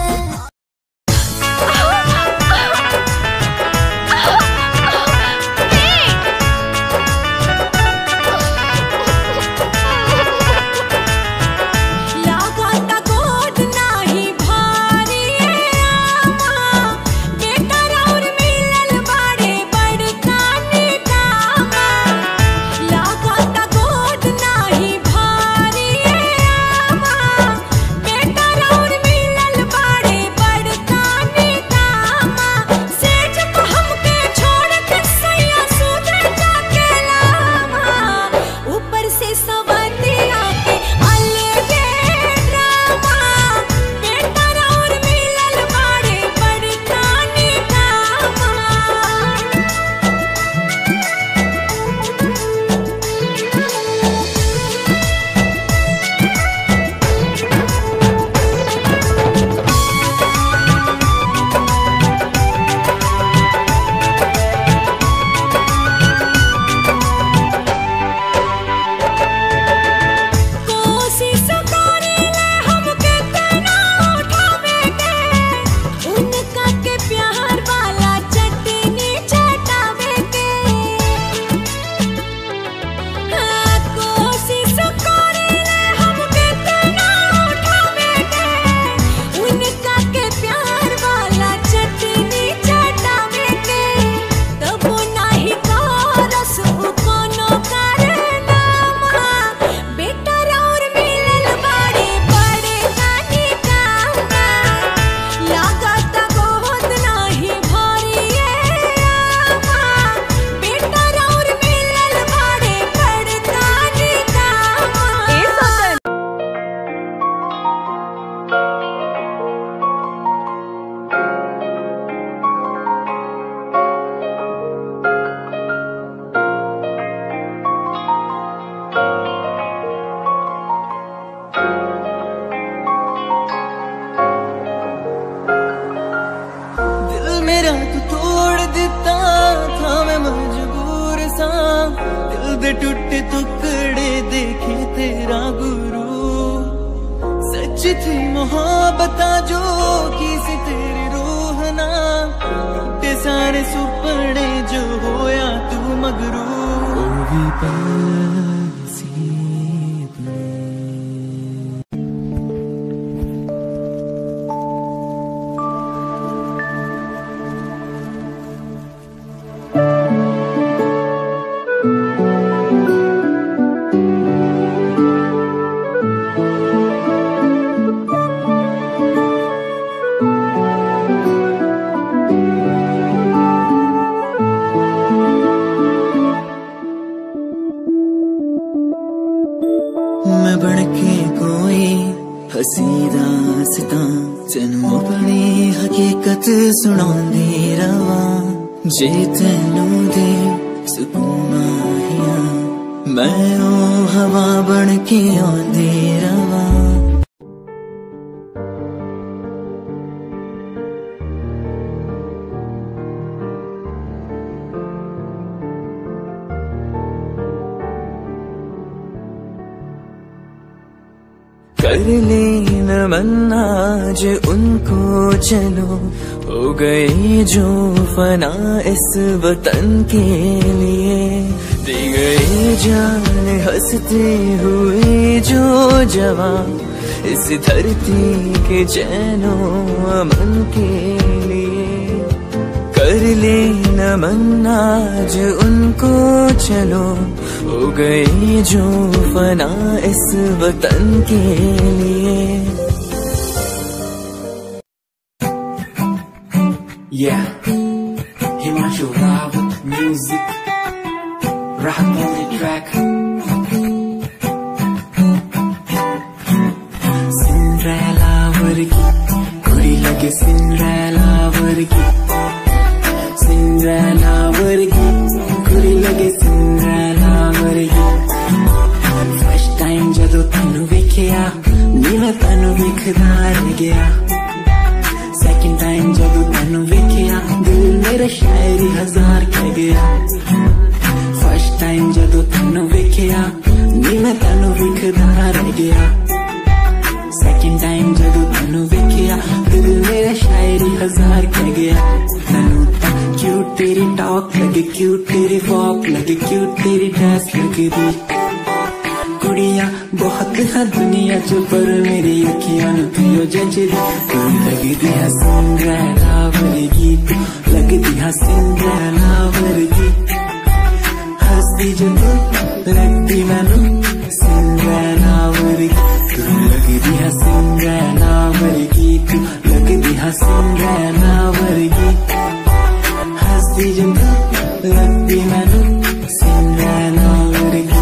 टूटे टुकड़े देखे तेरा गुरु, सच थी मोहब्बत जो किसी तेरी रूह ना, टूटे सारे सुपने जो होया तू मगरू। मैं बनके कोई हसी दास्तां तेनू अपनी हकीकत सुनांदी रवा, जे तेनू दे सुकून आहिया मैं ओ हवा बनके आंदी रवा। कर ले नमन आज उनको चलो, हो गए जो फना इस वतन के लिए, दे गए जान हंसते हुए जो जवान इस धरती के चैनो अमन के लिए। कर ले नमन आज उनको चलो, हो गए जो फना इस वतन के लिए। Yeah, Himanshu Rao with music, rock on the track. Cinderella वर्गी कुड़ी लगे Cinderella वर्गी, Cinderella वर्गी कुड़ी लगे Cinderella वर्गी। First time जदों तैनू वेखिया नी मैं तैनू वेखदा रह गया। Second time जदों तैनू वेखिया दिल मेरा शायरी हजार कह गया। First time जदों तैनू वेखिया नी मैं तैनू वेखदा रह गया। Second time जदों तैनू वेखिया दिल मेरा शायरी हजार कह गया। तैनू तां क्यूट तेरी टॉक लगे, क्यूट तेरी वॉक लगे, क्यूट तेरी ड्रेस लगदी। कुड़ियां बहुत है दुनिया च पर मेरी अखियां नूं पियो जचदी। तू लगदी है सिंड्रेला वर्गी, तू लगदी है सिंड्रेला वर्गी। हंसदी जो तू लगदी मैनू सिंड्रेला वर्गी। तू लगदी है सिंड्रेला वर्गी, तू लगदी है सिंड्रेला वर्गी। हंसदी जो तू लगदी मैनू सिंड्रेला वर्गी।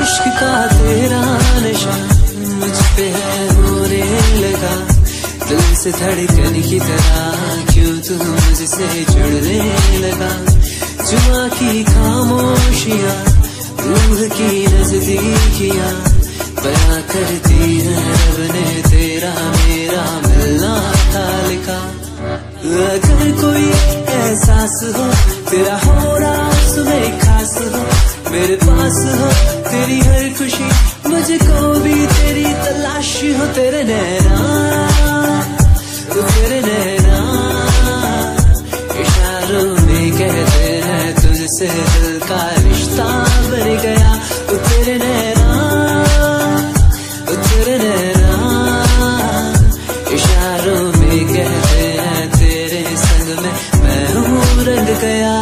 इश्क का तेरा नशा मुझ पे है होने लगा, दिल सांस धड़कन की तरह क्यों तू मुझसे जुड़ने लगा। जुआ की खामोशियां रूह की नजदीकियां बयां करती है रब ने तेरा मेरा मिलना था लिखा। अगर कोई एहसास हो तेरा हो रहा सुबह खास हो, मेरे पास हो तेरी हर खुशी, मुझको भी तेरी तलाश हो। तेरे नैना इशारों में कहते हैं तुझसे दिल का रिश्ता बढ़ गया। तेरे नैना इशारों में कहते हैं तेरे संग में मैं हूँ रंग गया।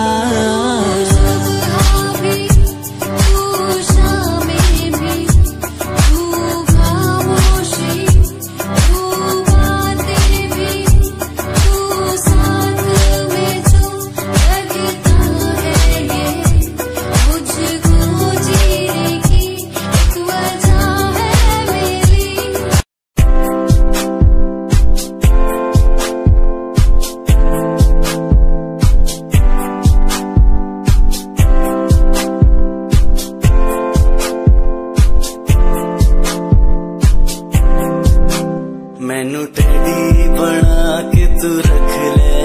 मैनू टेडी बना के तू रख ले,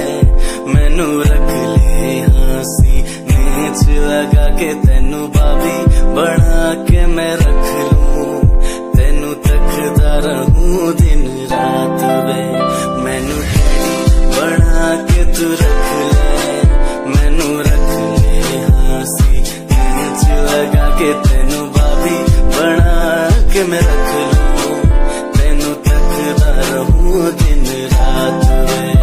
मैनू रख ले हंसी नीच लगा के तेनू बाबी बना के मैं रख लूं। तेनू तकदा रहूं दिन रात वे, मैनू टेडी बना के तू रख ले, मैनू रख ले हंसी नीच लगा के तेनू बाबी बना के मैं रख लूं। रहूं दिन रात में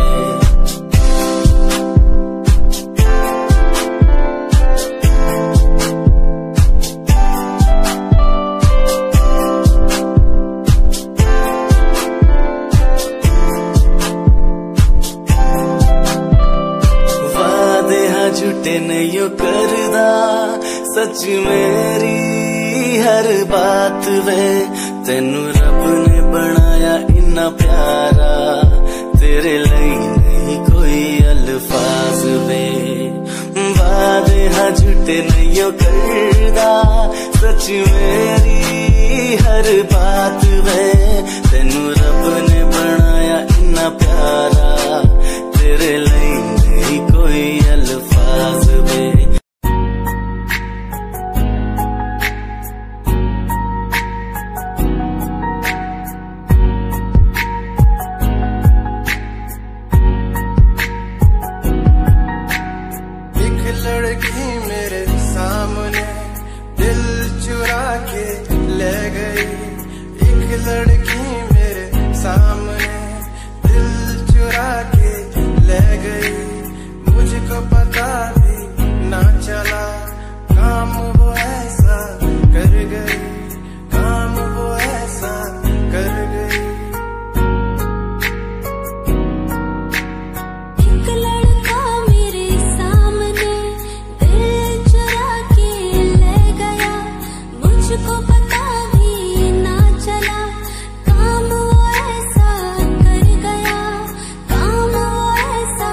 वादे हाँ झूठे नहीं करदा, सच मेरी हर बात वे। तेनू रब ने बनाया इन्ना प्यारा, तेरे लिए नहीं कोई अल्फाज वे। वादे हाँ झूठे नहीं करदा, सच मेरी हर बात वे। तेनू रब ने बनाया इन्ना प्यारा, तेरे लिए नहीं कोई अल्फाज वे। लड़की मेरे सामने दिल चुरा के ले गई, एक लड़की मेरे सामने दिल चुरा के ले गई। मुझको पता भी ना चला काम वो ऐसा कर गई, काम वो ऐसा कर गई। मुझको पता भी ना चला काम वो ऐसा कर गया, काम वो ऐसा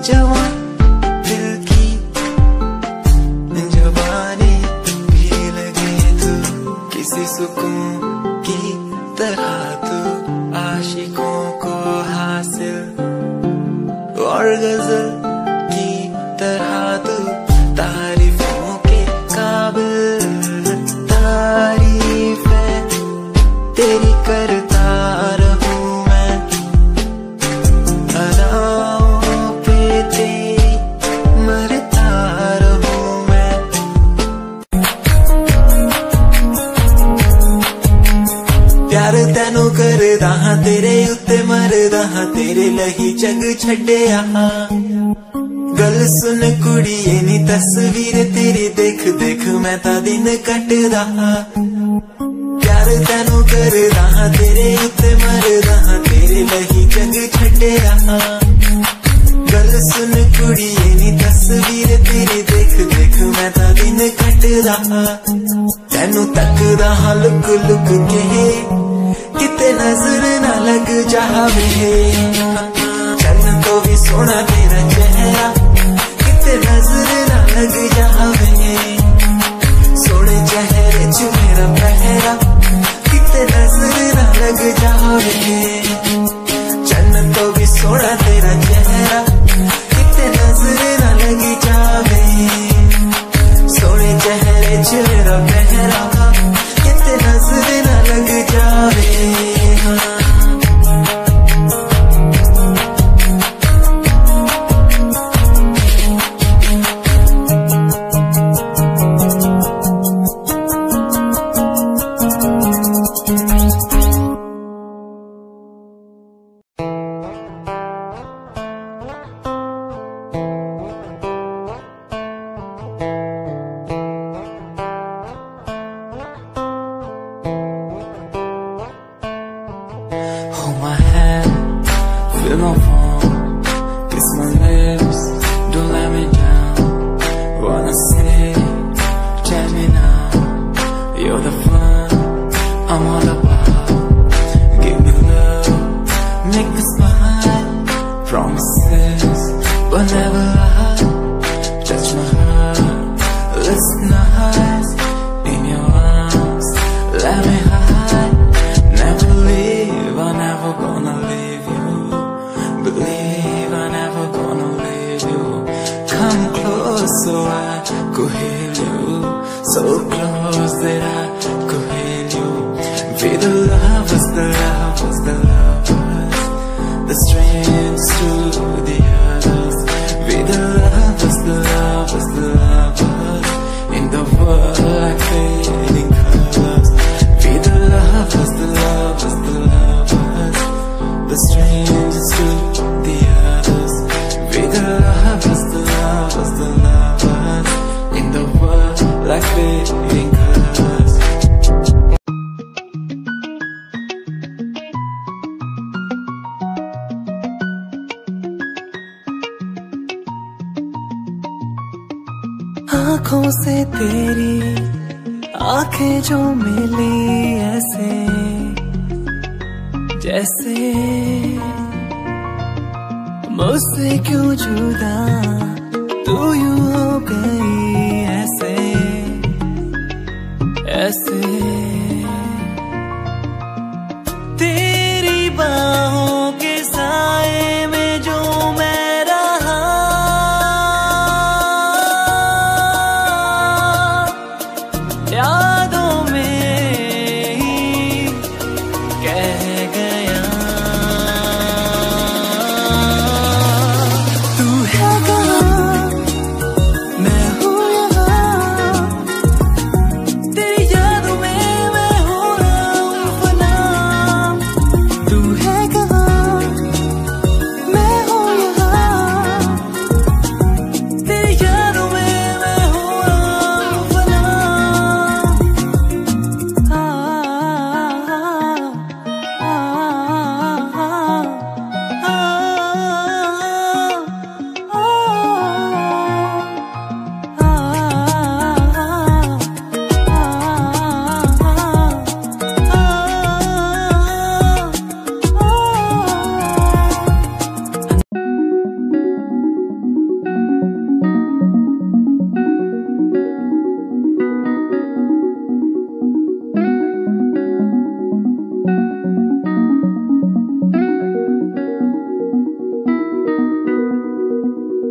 जवान दिल की जवानी भी लगे तू किसी सुकून की तरह तू आशिकों को हासिल और गजल की तरह तू तारीफों के काबिल तारीफें तेरी करता रहूं मैं अदाओं पे तेरी मरता रहूं मैं प्यार तैनू करदा हां तेरे उत्ते मरदा हां तेरे लही जग छड्डिया गल सुन कुड़िए नी तस्वीर तेरी देख देख मैं ता दिन कटदा प्यार तैनू करदा हां तेरे उत्ते मरदा हां तेरे लही जग छड्डिया गल सुन कुड़िए नी तस्वीर तेरी देख देख मैं ता दिन कटदा तैनू तकदा हां लुक लुक के किते नजर ना लग जावे चन्न तो भी सोना तेरा चेहरा किते नजर ना लग जावे सोने चेहरे च मेरा पहरा किते नजर ना लग जावे चन्न तो भी सोना तेरा चेहरा किते नजर ना लग जावे सोने चेहरे च मेरा पहरा किते नजर ना लग जावे Hold my hand, feel my palm, kiss my lips, don't let me down. Wanna say, tell me now, you're the fun I'm all about. Give me love, make me smile, promises, but never lie. Touch my heart, listen nice, in your arms, let me hide. Never leave, I'm never gonna leave you. Believe I'm never gonna leave you. Come close so I could heal you. So close that I could heal you. Be the lovers, the lovers, the lovers. The strangers to the others. Be the lovers, the lovers, the lovers. In the world like fading colors. Be the lovers, the lovers, the lovers. The strangers to the others. Be the lovers, the lovers, the lovers. In the world like fading colors. आँखों से तेरी आंखें जो मिली ऐसे जैसे मुझसे क्यों जुदा तू यूं हो गई ऐसे ऐसे तेरी बाहों के साए में जो मैं रहा यादों में ही कह गया तू है कहाँ मैं हूँ यहाँ तेरी यादों में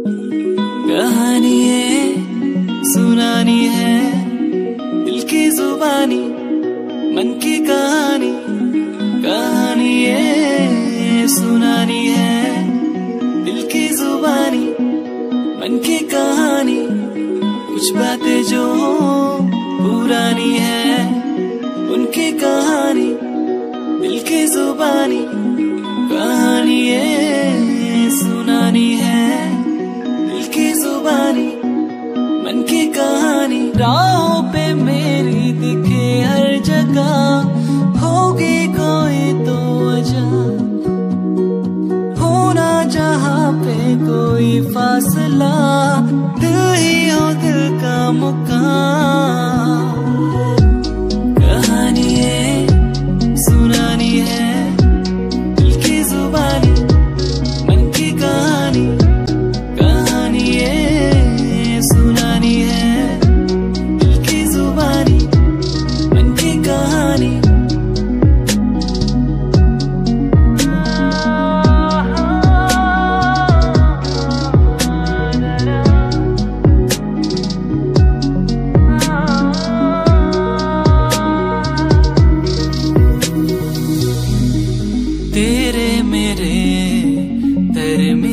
कहानी ये सुनानी है, दिल की जुबानी मन की कहानी। कहानी ये सुनानी है, दिल की जुबानी मन की कहानी। कुछ बातें जो पुरानी है, उनकी कहानी दिल की जुबानी। कहानी ये सुनानी है, दिल की जुबानी मन की कहानी। राहों पे मेरी दिखे हर जगह, होगी कोई तो वजह, होना जहाँ पे कोई फासला, दिल ही हो दिल का मुकाम। कहानी ये सुनानी है, दिल की जुबानी मन की कहानी। कहानी ये सुनानी है, दिल की जुबानी मन की कहानी। तेरे मेरे दरमियां